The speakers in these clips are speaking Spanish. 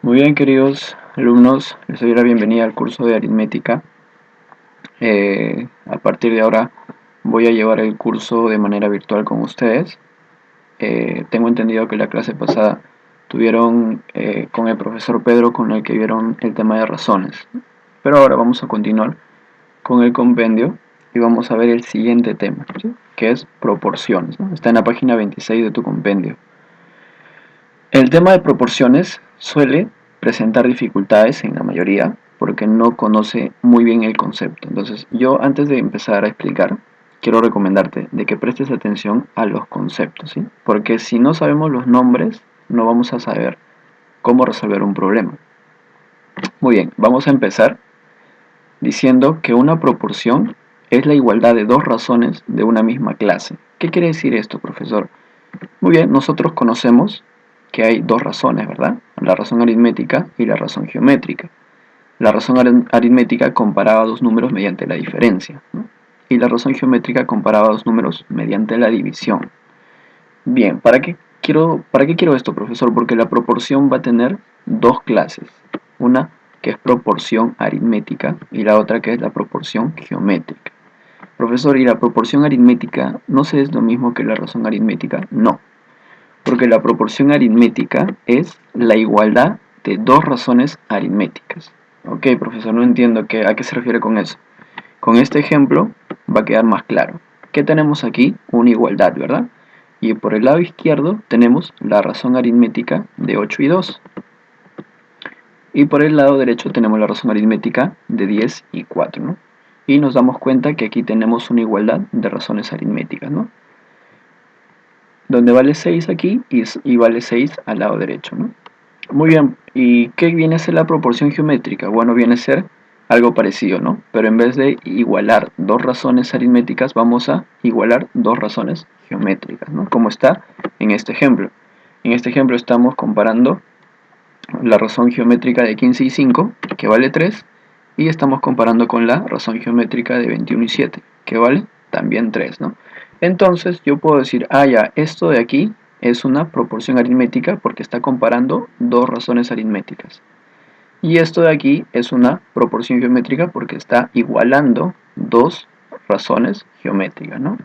Muy bien, queridos alumnos, les doy la bienvenida al curso de aritmética. A partir de ahora voy a llevar el curso de manera virtual con ustedes. Tengo entendido que la clase pasada tuvieron con el profesor Pedro con el que vieron el tema de razones. Pero ahora vamos a continuar con el compendio y vamos a ver el siguiente tema, ¿sí? Que es proporciones, ¿no? Está en la página 26 de tu compendio. El tema de proporciones suele presentar dificultades en la mayoría porque no conoce muy bien el concepto. Entonces, yo antes de empezar a explicar, quiero recomendarte de que prestes atención a los conceptos, ¿sí? Porque si no sabemos los nombres, no vamos a saber cómo resolver un problema. Muy bien, vamos a empezar diciendo que una proporción es la igualdad de dos razones de una misma clase. ¿Qué quiere decir esto, profesor? Muy bien, nosotros conocemos que hay dos razones, ¿verdad? La razón aritmética y la razón geométrica. La razón aritmética comparaba dos números mediante la diferencia, ¿no? Y la razón geométrica comparaba dos números mediante la división. Bien, ¿para qué quiero esto, profesor? Porque la proporción va a tener dos clases. Una que es proporción aritmética y la otra que es la proporción geométrica. Profesor, ¿y la proporción aritmética no se es lo mismo que la razón aritmética? No, porque la proporción aritmética es la igualdad de dos razones aritméticas. Ok, profesor, no entiendo a qué se refiere con eso. Con este ejemplo va a quedar más claro. ¿Qué tenemos aquí? Una igualdad, ¿verdad? Y por el lado izquierdo tenemos la razón aritmética de 8 y 2. Y por el lado derecho tenemos la razón aritmética de 10 y 4, ¿no? Y nos damos cuenta que aquí tenemos una igualdad de razones aritméticas, ¿no? Donde vale 6 aquí y vale 6 al lado derecho, ¿no? Muy bien, ¿y qué viene a ser la proporción geométrica? Bueno, viene a ser algo parecido, ¿no? Pero en vez de igualar dos razones aritméticas, vamos a igualar dos razones geométricas, ¿no? Como está en este ejemplo. En este ejemplo estamos comparando la razón geométrica de 15 y 5, que vale 3, y estamos comparando con la razón geométrica de 21 y 7, que vale también 3, ¿no? Entonces yo puedo decir, ya, esto de aquí es una proporción aritmética porque está comparando dos razones aritméticas. Y esto de aquí es una proporción geométrica porque está igualando dos razones geométricas, ¿no?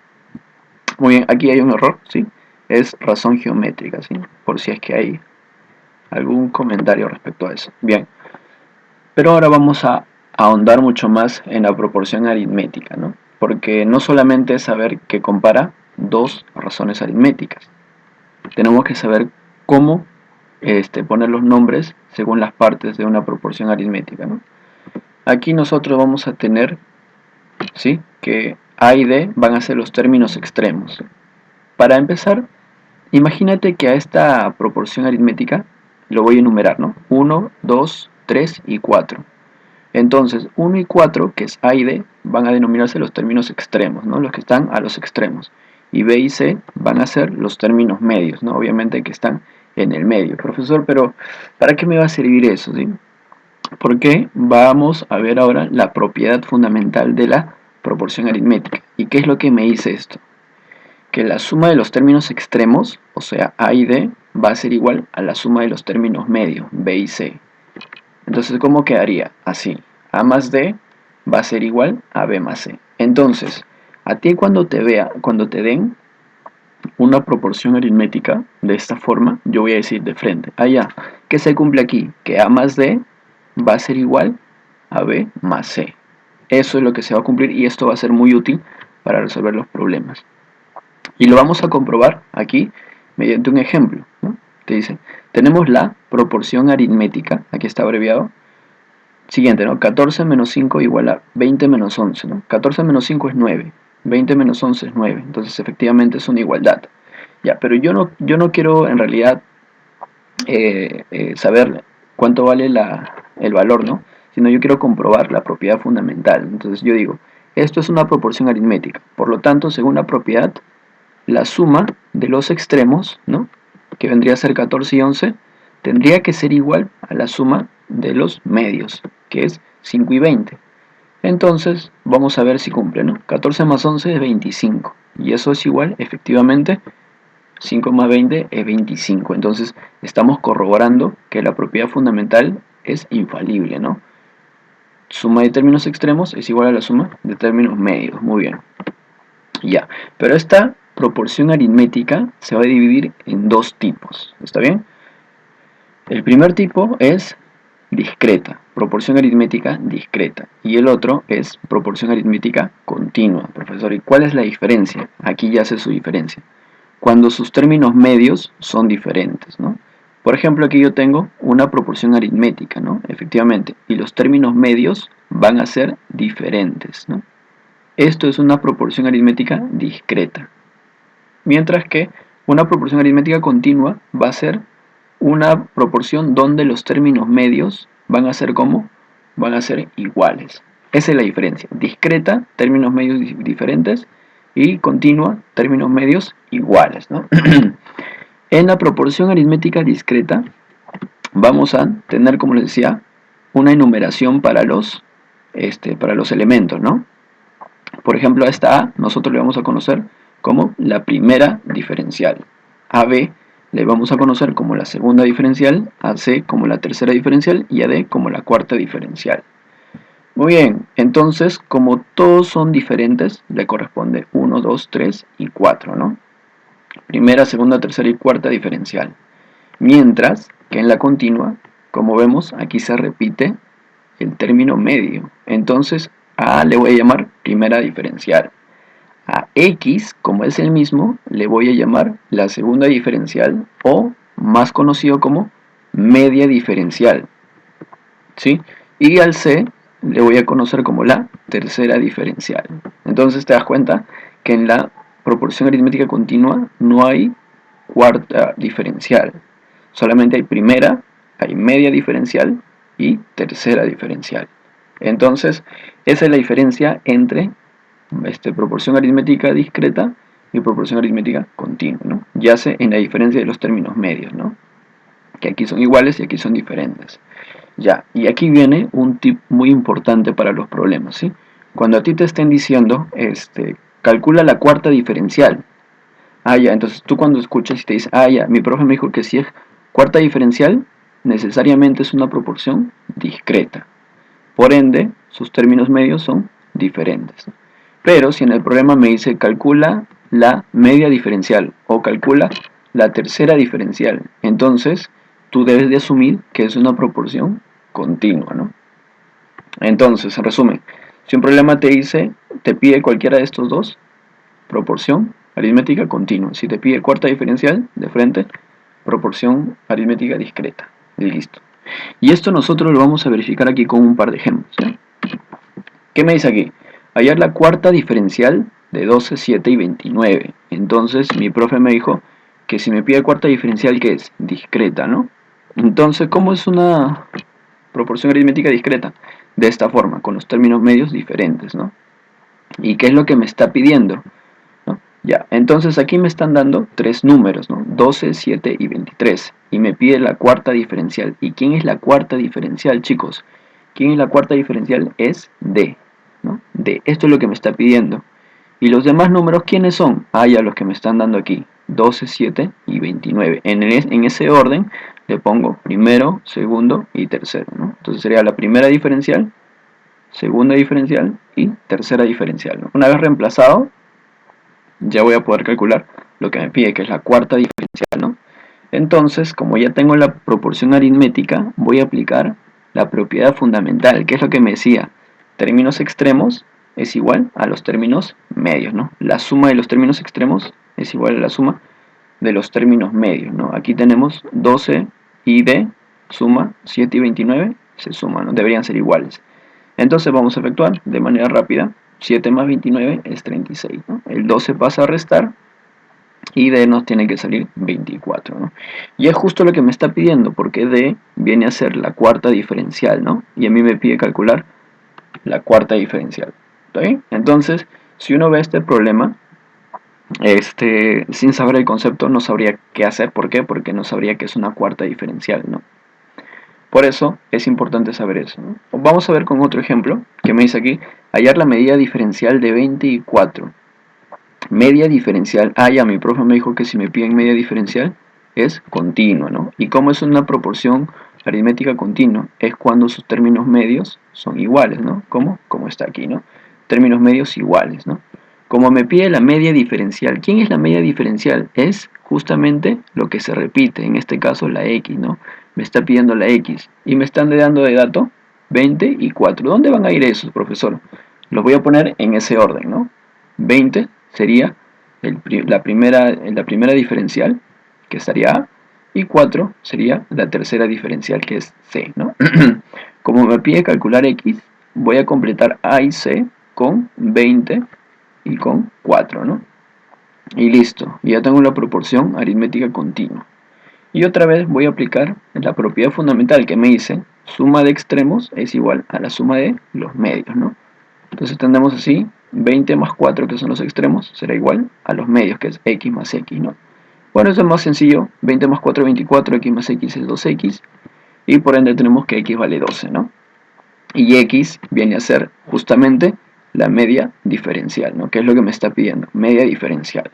Muy bien, aquí hay un error, ¿sí? Es razón geométrica, ¿sí? Por si es que hay algún comentario respecto a eso. Bien, pero ahora vamos a ahondar mucho más en la proporción aritmética, ¿no? Porque no solamente es saber que compara dos razones aritméticas, tenemos que saber cómo poner los nombres según las partes de una proporción aritmética, ¿no? Aquí nosotros vamos a tener, ¿sí?, que A y D van a ser los términos extremos. Para empezar, imagínate que a esta proporción aritmética lo voy a enumerar, ¿no? 1, 2, 3 y 4. Entonces, 1 y 4, que es A y D, van a denominarse los términos extremos, ¿no? Los que están a los extremos. Y B y C van a ser los términos medios, ¿no? Obviamente que están en el medio. Profesor, pero ¿para qué me va a servir eso, sí? Porque vamos a ver ahora la propiedad fundamental de la proporción aritmética. ¿Y qué es lo que me dice esto? Que la suma de los términos extremos, o sea, A y D, va a ser igual a la suma de los términos medios, B y C. Entonces, ¿cómo quedaría? Así, A más D va a ser igual a B más C. Entonces, a ti cuando te den una proporción aritmética de esta forma, yo voy a decir de frente, ya, ¿qué se cumple aquí? Que A más D va a ser igual a B más C. Eso es lo que se va a cumplir y esto va a ser muy útil para resolver los problemas. Y lo vamos a comprobar aquí mediante un ejemplo, ¿no? Te dice, tenemos la proporción aritmética, aquí está abreviado, siguiente, ¿no? 14 menos 5 igual a 20 menos 11, ¿no? 14 menos 5 es 9, 20 menos 11 es 9, entonces efectivamente es una igualdad. Ya, pero yo no quiero en realidad saber cuánto vale el valor, ¿no? Sino yo quiero comprobar la propiedad fundamental. Entonces yo digo, esto es una proporción aritmética. Por lo tanto, según la propiedad, la suma de los extremos, ¿no?, que vendría a ser 14 y 11, tendría que ser igual a la suma de los medios, que es 5 y 20. Entonces, vamos a ver si cumple, ¿no? 14 más 11 es 25. Y eso es igual, efectivamente, 5 más 20 es 25. Entonces estamos corroborando que la propiedad fundamental es infalible, ¿no? Suma de términos extremos es igual a la suma de términos medios. Muy bien. Ya, pero esta proporción aritmética se va a dividir en dos tipos. ¿Está bien? El primer tipo es discreta, proporción aritmética discreta. Y el otro es proporción aritmética continua, profesor. ¿Y cuál es la diferencia? Aquí ya hace su diferencia. Cuando sus términos medios son diferentes, ¿no? Por ejemplo, aquí yo tengo una proporción aritmética, ¿no? Efectivamente. Y los términos medios van a ser diferentes, ¿no? Esto es una proporción aritmética discreta. Mientras que una proporción aritmética continua va a ser una proporción donde los términos medios van a ser como, van a ser iguales. Esa es la diferencia. Discreta, términos medios diferentes, y continua, términos medios iguales, ¿no? En la proporción aritmética discreta vamos a tener, como les decía, una enumeración para los elementos, ¿no? Por ejemplo, a esta A nosotros le vamos a conocer como la primera diferencial. A B le vamos a conocer como la segunda diferencial, a C como la tercera diferencial y a D como la cuarta diferencial. Muy bien, entonces como todos son diferentes, le corresponde 1, 2, 3 y 4, ¿no? Primera, segunda, tercera y cuarta diferencial. Mientras que en la continua, como vemos, aquí se repite el término medio. Entonces a A le voy a llamar primera diferencial. A X, como es el mismo, le voy a llamar la segunda diferencial o más conocido como media diferencial, ¿sí? Y al C le voy a conocer como la tercera diferencial. Entonces te das cuenta que en la proporción aritmética continua no hay cuarta diferencial. Solamente hay primera, hay media diferencial y tercera diferencial. Entonces, esa es la diferencia entre proporción aritmética discreta y proporción aritmética continua, ¿no? Yace en la diferencia de los términos medios, ¿no? Que aquí son iguales y aquí son diferentes. Ya, y aquí viene un tip muy importante para los problemas, ¿sí? Cuando a ti te estén diciendo, calcula la cuarta diferencial. Ah, ya, entonces tú cuando escuchas y te dices, ah, ya, mi profe me dijo que si es cuarta diferencial, necesariamente es una proporción discreta. Por ende, sus términos medios son diferentes. Pero si en el problema me dice calcula la media diferencial o calcula la tercera diferencial, entonces tú debes de asumir que es una proporción continua, ¿no? Entonces, en resumen, si un problema te pide cualquiera de estos dos, proporción aritmética continua. Si te pide cuarta diferencial de frente, proporción aritmética discreta. Y listo. Y esto nosotros lo vamos a verificar aquí con un par de ejemplos, ¿sí? ¿Qué me dice aquí? Hallar la cuarta diferencial de 12, 7 y 29. Entonces mi profe me dijo que si me pide cuarta diferencial, ¿qué es? Discreta, ¿no? Entonces, ¿cómo es una proporción aritmética discreta? De esta forma, con los términos medios diferentes, ¿no? ¿Y qué es lo que me está pidiendo? ¿No? Ya, entonces aquí me están dando tres números, ¿no? 12, 7 y 23. Y me pide la cuarta diferencial. ¿Y quién es la cuarta diferencial, chicos? ¿Quién es la cuarta diferencial? Es D, ¿no? D. Esto es lo que me está pidiendo. ¿Y los demás números quiénes son? Ah, ya los que me están dando aquí. 12, 7 y 29. En ese orden le pongo primero, segundo y tercero, ¿no? Entonces sería la primera diferencial, segunda diferencial y tercera diferencial, ¿no? Una vez reemplazado, ya voy a poder calcular lo que me pide, que es la cuarta diferencial, ¿no? Entonces, como ya tengo la proporción aritmética, voy a aplicar la propiedad fundamental, que es lo que me decía, términos extremos es igual a los términos medios, ¿no? La suma de los términos extremos es igual a la suma de los términos medios, ¿no? Aquí tenemos 12 y D suma 7 y 29, se suman, ¿no? Deberían ser iguales. Entonces vamos a efectuar de manera rápida. 7 más 29 es 36, ¿no? El 12 pasa a restar y D nos tiene que salir 24, ¿no? Y es justo lo que me está pidiendo, porque D viene a ser la cuarta diferencial, ¿no? Y a mí me pide calcular la cuarta diferencial. ¿Está bien? Entonces, si uno ve este problema, sin saber el concepto, no sabría qué hacer. ¿Por qué? Porque no sabría que es una cuarta diferencial, ¿no? Por eso es importante saber eso, ¿no? Vamos a ver con otro ejemplo que me dice aquí, hallar la medida diferencial de 24. Media diferencial. Ah, ya, mi profe me dijo que si me piden media diferencial es continua, ¿no? ¿Y cómo es una proporción aritmética continua? Es cuando sus términos medios son iguales, ¿no? ¿Cómo? Como está aquí, ¿no? Términos medios iguales, ¿no? Como me pide la media diferencial. ¿Quién es la media diferencial? Es justamente lo que se repite, en este caso la x, ¿no? Me está pidiendo la x y me están dando de dato 20 y 4. ¿Dónde van a ir esos, profesor? Los voy a poner en ese orden, ¿no? 20 sería la primera diferencial, que estaría A, y 4 sería la tercera diferencial, que es C, ¿no? Como me pide calcular X, voy a completar A y C con 20 y con 4, ¿no? Y listo, ya tengo la proporción aritmética continua. Y otra vez voy a aplicar la propiedad fundamental que me dice, suma de extremos es igual a la suma de los medios, ¿no? Entonces tendremos así, 20 más 4, que son los extremos, será igual a los medios, que es x más x, ¿no? Bueno, eso es más sencillo, 20 más 4 es 24, x más x es 2x, y por ende tenemos que x vale 12, ¿no? Y x viene a ser justamente la media diferencial, ¿no? Que es lo que me está pidiendo, media diferencial.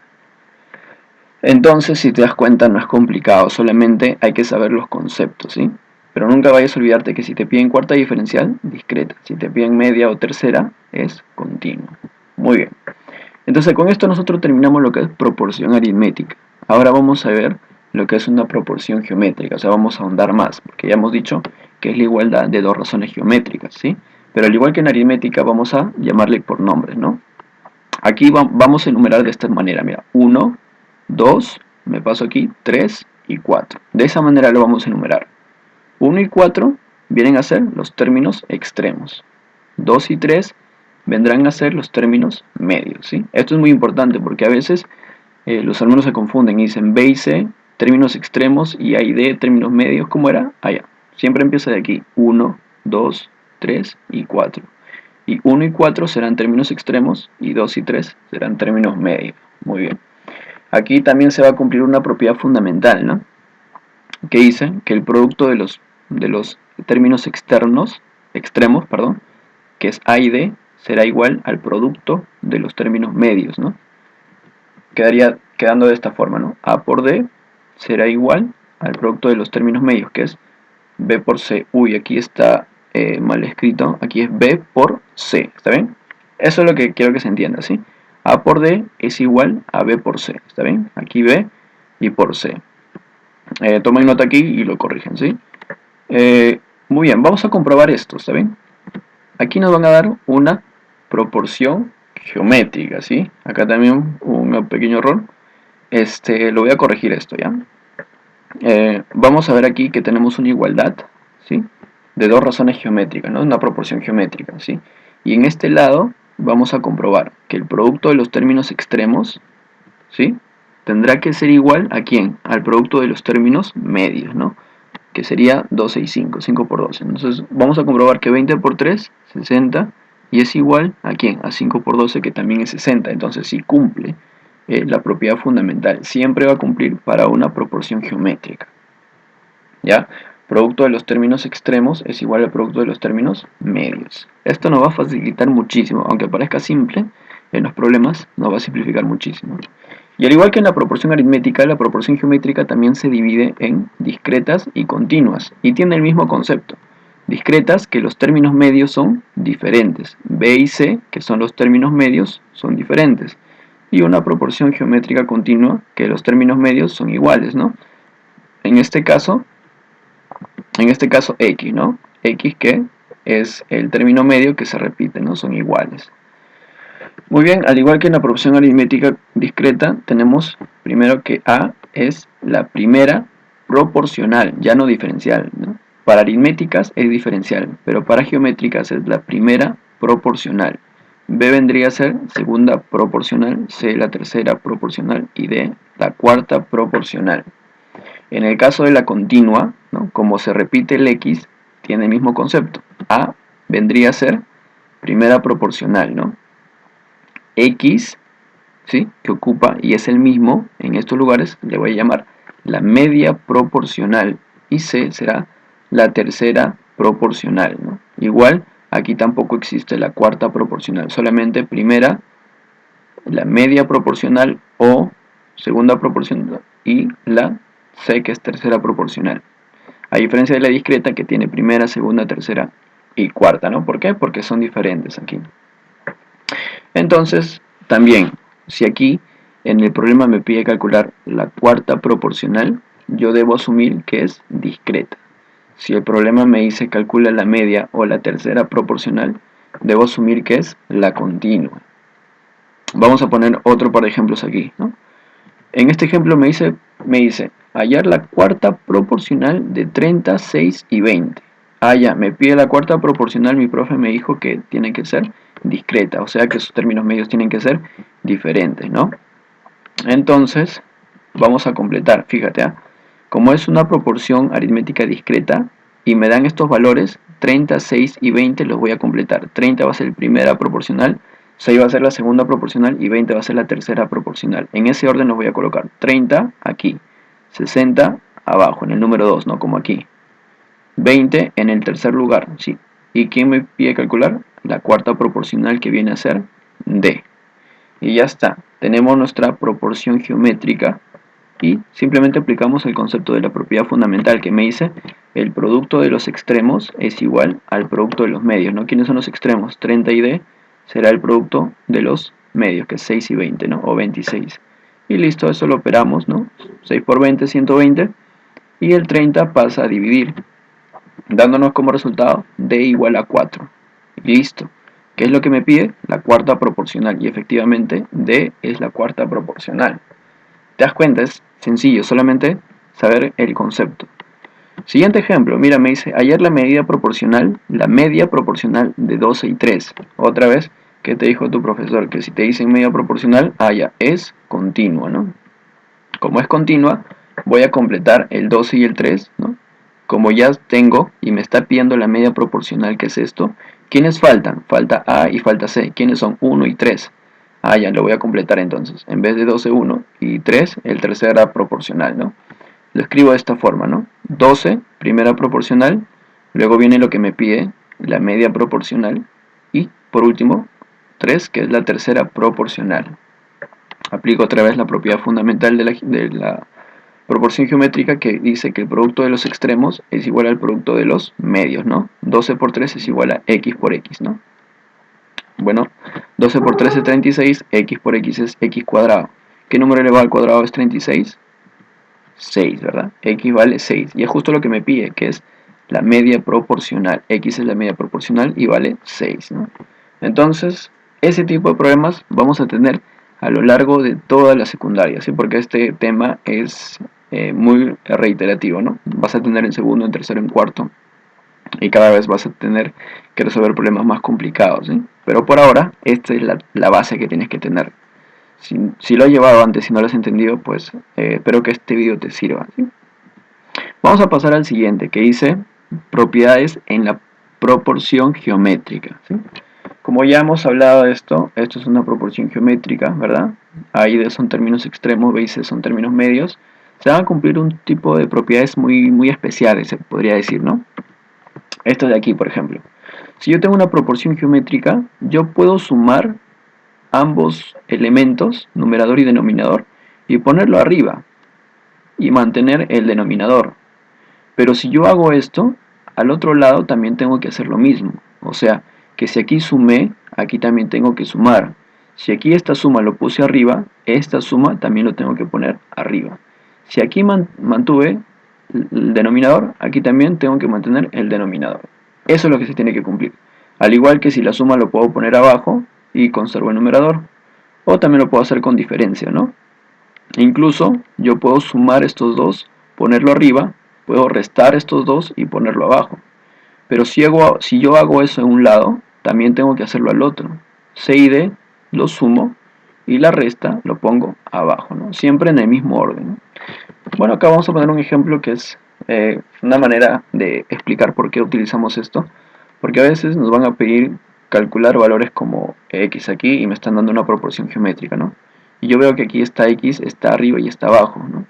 Entonces, si te das cuenta, no es complicado, solamente hay que saber los conceptos, ¿sí? Pero nunca vayas a olvidarte que si te piden cuarta diferencial, discreta. Si te piden media o tercera, es continua. Muy bien. Entonces, con esto nosotros terminamos lo que es proporción aritmética. Ahora vamos a ver lo que es una proporción geométrica. O sea, vamos a ahondar más, porque ya hemos dicho que es la igualdad de dos razones geométricas, ¿sí? Pero al igual que en aritmética, vamos a llamarle por nombres, ¿no? Aquí vamos a enumerar de esta manera, mira, 1, 2, me paso aquí, 3 y 4. De esa manera lo vamos a enumerar. 1 y 4 vienen a ser los términos extremos. 2 y 3 vendrán a ser los términos medios, ¿sí? Esto es muy importante porque a veces los alumnos se confunden y dicen B y C, términos extremos, y A y D, términos medios. ¿Cómo era? Allá. Siempre empieza de aquí. 1, 2, 3 y 4. Y 1 y 4 serán términos extremos y 2 y 3 serán términos medios. Muy bien. Aquí también se va a cumplir una propiedad fundamental, ¿no? Que dice que el producto de los términos extremos, perdón, que es A y D, será igual al producto de los términos medios, ¿no? Quedaría quedando de esta forma, ¿no? A por D será igual al producto de los términos medios, que es B por C. Uy, aquí está mal escrito. Aquí es B por C. ¿Está bien? Eso es lo que quiero que se entienda, ¿sí? A por D es igual a B por C. ¿Está bien? Aquí B y por C. Tomen nota aquí y lo corrigen, ¿sí? Muy bien, vamos a comprobar esto, ¿está bien? Aquí nos van a dar una proporción geométrica, ¿sí? Acá también un pequeño error. Lo voy a corregir esto, ¿ya? Vamos a ver aquí que tenemos una igualdad, ¿sí? De dos razones geométricas, ¿no? Una proporción geométrica, ¿sí? Y en este lado vamos a comprobar que el producto de los términos extremos, ¿sí? Tendrá que ser igual a ¿quién? Al producto de los términos medios, ¿no? Que sería 12 y 5, 5 por 12. Entonces vamos a comprobar que 20 por 3, 60, y es igual a ¿quién? A 5 por 12, que también es 60. Entonces sí cumple la propiedad fundamental. Siempre va a cumplir para una proporción geométrica. ¿Ya? Producto de los términos extremos es igual al producto de los términos medios. Esto nos va a facilitar muchísimo, aunque parezca simple, en los problemas nos va a simplificar muchísimo. Y al igual que en la proporción aritmética, la proporción geométrica también se divide en discretas y continuas, y tiene el mismo concepto. Discretas, que los términos medios son diferentes. B y C, que son los términos medios, son diferentes. Y una proporción geométrica continua, que los términos medios son iguales, ¿no? En este caso X, ¿no? X, que es el término medio que se repite, ¿no? Son iguales. Muy bien, al igual que en la proporción aritmética discreta, tenemos primero que A es la primera proporcional, ya no diferencial, ¿no? Para aritméticas es diferencial, pero para geométricas es la primera proporcional. B vendría a ser segunda proporcional, C la tercera proporcional y D la cuarta proporcional. En el caso de la continua, ¿no? Como se repite el X, tiene el mismo concepto. A vendría a ser primera proporcional, ¿no? X, ¿sí? Que ocupa y es el mismo en estos lugares, le voy a llamar la media proporcional, y C será la tercera proporcional, ¿no? Igual, aquí tampoco existe la cuarta proporcional, solamente primera la media proporcional o segunda proporcional y la C, que es tercera proporcional. A diferencia de la discreta, que tiene primera, segunda, tercera y cuarta, ¿no? ¿Por qué? Porque son diferentes aquí. Entonces, también, si aquí en el problema me pide calcular la cuarta proporcional, yo debo asumir que es discreta. Si el problema me dice calcula la media o la tercera proporcional, debo asumir que es la continua. Vamos a poner otro par de ejemplos aquí, ¿no? En este ejemplo me dice hallar la cuarta proporcional de 30, 6 y 20. Ah, ya, me pide la cuarta proporcional, mi profe me dijo que tiene que ser discreta, o sea que sus términos medios tienen que ser diferentes, ¿no? Entonces, vamos a completar, fíjate, ¿eh? Como es una proporción aritmética discreta y me dan estos valores, 30, 6 y 20 los voy a completar. 30 va a ser la primera proporcional, 6 va a ser la segunda proporcional y 20 va a ser la tercera proporcional. En ese orden los voy a colocar. 30 aquí, 60 abajo, en el número 2, ¿no? Como aquí. 20 en el tercer lugar, sí. ¿Y quién me pide calcular? La cuarta proporcional, que viene a ser D. Y ya está. Tenemos nuestra proporción geométrica y simplemente aplicamos el concepto de la propiedad fundamental, que me dice el producto de los extremos es igual al producto de los medios, ¿no? ¿Quiénes son los extremos? 30 y D será el producto de los medios, que es 6 y 20, ¿no? O 26. Y listo, eso lo operamos, ¿no? 6 por 20, 120. Y el 30 pasa a dividir, dándonos como resultado D igual a 4. Listo. ¿Qué es lo que me pide? La cuarta proporcional. Y efectivamente D es la cuarta proporcional. ¿Te das cuenta? Es sencillo, solamente saber el concepto. Siguiente ejemplo, mira, me dice hallar la media proporcional de 12 y 3. Otra vez, ¿qué te dijo tu profesor? Que si te dicen media proporcional, ya, es continua, ¿no? Como es continua, voy a completar el 12 y el 3, ¿no? Como ya tengo y me está pidiendo la media proporcional, que es esto, ¿quiénes faltan? Falta A y falta C. ¿Quiénes son? 1 y 3. Ya, lo voy a completar entonces. En vez de 12, 1 y 3, el tercera proporcional, ¿no? Lo escribo de esta forma, ¿no? 12, primera proporcional, luego viene lo que me pide, la media proporcional, y por último, 3, que es la tercera proporcional. Aplico otra vez la propiedad fundamental de la proporción geométrica, que dice que el producto de los extremos es igual al producto de los medios, ¿no? 12 por 3 es igual a x por x, ¿no? Bueno, 12 por 3 es 36, x por x es x cuadrado. ¿Qué número elevado al cuadrado es 36? 6, ¿verdad? X vale 6. Y es justo lo que me pide, que es la media proporcional. X es la media proporcional y vale 6, ¿no? Entonces, ese tipo de problemas vamos a tener a lo largo de toda la secundaria, ¿sí? Porque este tema es muy reiterativo, ¿no? Vas a tener en segundo, en tercero, en cuarto, y cada vez vas a tener que resolver problemas más complicados, ¿sí? Pero por ahora, esta es la base que tienes que tener. Si lo has llevado antes y no lo has entendido, pues espero que este video te sirva, ¿sí? Vamos a pasar al siguiente, que dice propiedades en la proporción geométrica, ¿sí? Como ya hemos hablado de esto es una proporción geométrica, ¿verdad? A y D son términos extremos, B y C son términos medios. Se van a cumplir un tipo de propiedades muy especiales, se podría decir, ¿no? Esto de aquí, por ejemplo. Si yo tengo una proporción geométrica, yo puedo sumar ambos elementos, numerador y denominador, y ponerlo arriba y mantener el denominador. Pero si yo hago esto, al otro lado también tengo que hacer lo mismo. O sea, que si aquí sumé, aquí también tengo que sumar. Si aquí esta suma lo puse arriba, esta suma también lo tengo que poner arriba. Si aquí mantuve el denominador, aquí también tengo que mantener el denominador. Eso es lo que se tiene que cumplir. Al igual que si la suma lo puedo poner abajo y conservo el numerador. O también lo puedo hacer con diferencia, ¿no? Incluso yo puedo sumar estos dos, ponerlo arriba, puedo restar estos dos y ponerlo abajo. Pero si yo hago eso en un lado, también tengo que hacerlo al otro. C y D lo sumo y la resta lo pongo abajo, ¿no? Siempre en el mismo orden, ¿no? Bueno, acá vamos a poner un ejemplo que es una manera de explicar por qué utilizamos esto. Porque a veces nos van a pedir calcular valores como x aquí y me están dando una proporción geométrica, ¿no? Y yo veo que aquí está x, está arriba y está abajo, ¿no?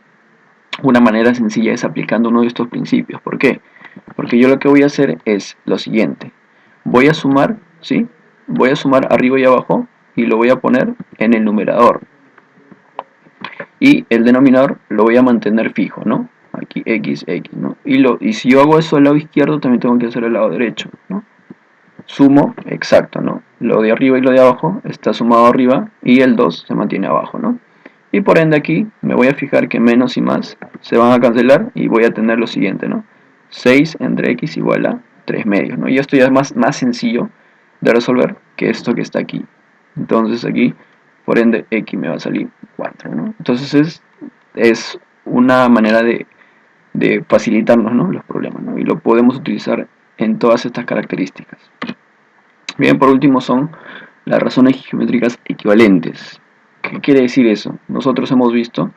Una manera sencilla es aplicando uno de estos principios. ¿Por qué? Porque yo lo que voy a hacer es lo siguiente. Voy a sumar, ¿sí? Voy a sumar arriba y abajo y lo voy a poner en el numerador. Y el denominador lo voy a mantener fijo, ¿no? Aquí x, ¿no? Y si yo hago eso al lado izquierdo, también tengo que hacer al lado derecho, ¿no? Sumo, exacto, ¿no? Lo de arriba y lo de abajo está sumado arriba y el 2 se mantiene abajo, ¿no? Y por ende aquí me voy a fijar que menos y más se van a cancelar y voy a tener lo siguiente, ¿no? 6 entre x igual a 3 medios, ¿no? Y esto ya es más sencillo de resolver que esto que está aquí. Entonces aquí, por ende, x me va a salir 4, ¿no? Entonces es una manera de facilitarnos, ¿no?, los problemas, ¿no? Y lo podemos utilizar en todas estas características. Bien, por último son las razones geométricas equivalentes. ¿Qué quiere decir eso? Nosotros hemos visto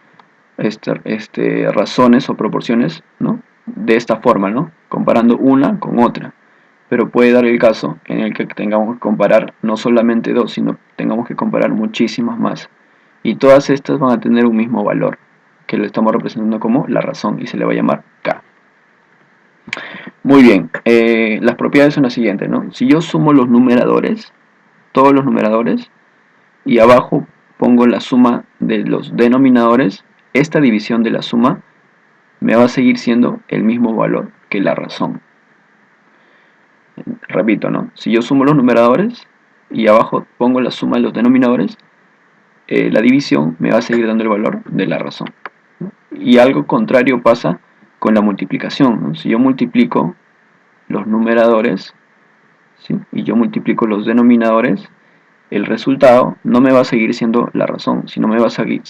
razones o proporciones, ¿no?, de esta forma, ¿no?, comparando una con otra. Pero puede dar el caso en el que tengamos que comparar no solamente dos, sino tengamos que comparar muchísimas más. Y todas estas van a tener un mismo valor, que lo estamos representando como la razón, y se le va a llamar K. Muy bien, las propiedades son las siguientes, ¿no? Si yo sumo los numeradores, todos los numeradores, y abajo pongo la suma de los denominadores, esta división de la suma me va a seguir siendo el mismo valor que la razón. Repito, ¿no? Si yo sumo los numeradores y abajo pongo la suma de los denominadores, la división me va a seguir dando el valor de la razón. Y algo contrario pasa con la multiplicación, ¿no? Si yo multiplico los numeradores, ¿sí?, y yo multiplico los denominadores, el resultado no me va a seguir siendo la razón, sino me va a salir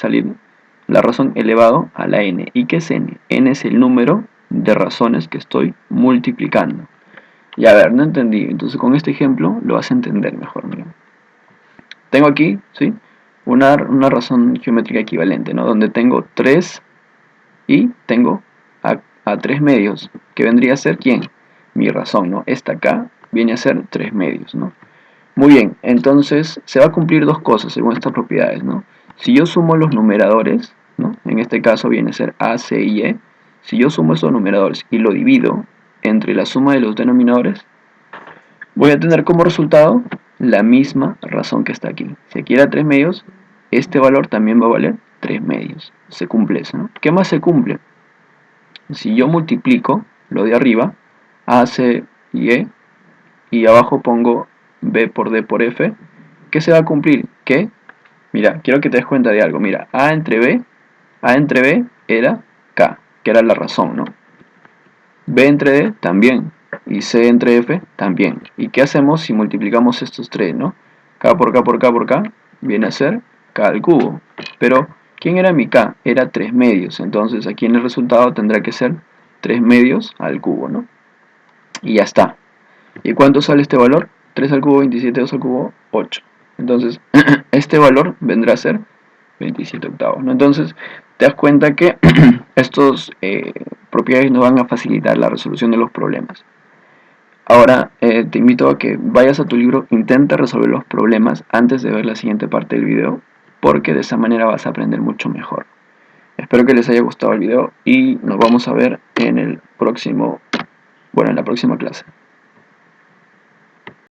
la razón elevado a la n. ¿Y qué es n? N es el número de razones que estoy multiplicando. Y a ver, no entendí. Entonces con este ejemplo lo vas a entender mejor. Mira. Tengo aquí, ¿sí?, una razón geométrica equivalente, ¿no?, donde tengo 3 y tengo a 3 medios, que vendría a ser, ¿quién? Mi razón, ¿no? Esta acá viene a ser 3 medios, ¿no? Muy bien, entonces se va a cumplir dos cosas según estas propiedades, ¿no? Si yo sumo los numeradores, ¿no?, en este caso viene a ser a, c y e. Si yo sumo esos numeradores y lo divido entre la suma de los denominadores, voy a tener como resultado la misma razón que está aquí. Si aquí era 3 medios, este valor también va a valer 3 medios. Se cumple eso, ¿no? ¿Qué más se cumple? Si yo multiplico lo de arriba, a, c y e, y abajo pongo b por d por f, ¿qué se va a cumplir? Que, mira, quiero que te des cuenta de algo. Mira, a entre b era k, que era la razón, ¿no? B entre D también, y C entre F también. ¿Y qué hacemos si multiplicamos estos tres, no? K por K por K por K viene a ser K al cubo. Pero, ¿quién era mi K? Era 3 medios, entonces aquí en el resultado tendrá que ser 3 medios al cubo, ¿no? Y ya está. ¿Y cuánto sale este valor? 3 al cubo, 27, 2 al cubo, 8. Entonces, este valor vendrá a ser 27 octavos, ¿no? Entonces, te das cuenta que estos propiedades nos van a facilitar la resolución de los problemas. Ahora, te invito a que vayas a tu libro, intenta resolver los problemas antes de ver la siguiente parte del video, porque de esa manera vas a aprender mucho mejor. Espero que les haya gustado el video y nos vamos a ver en el próximo, en la próxima clase.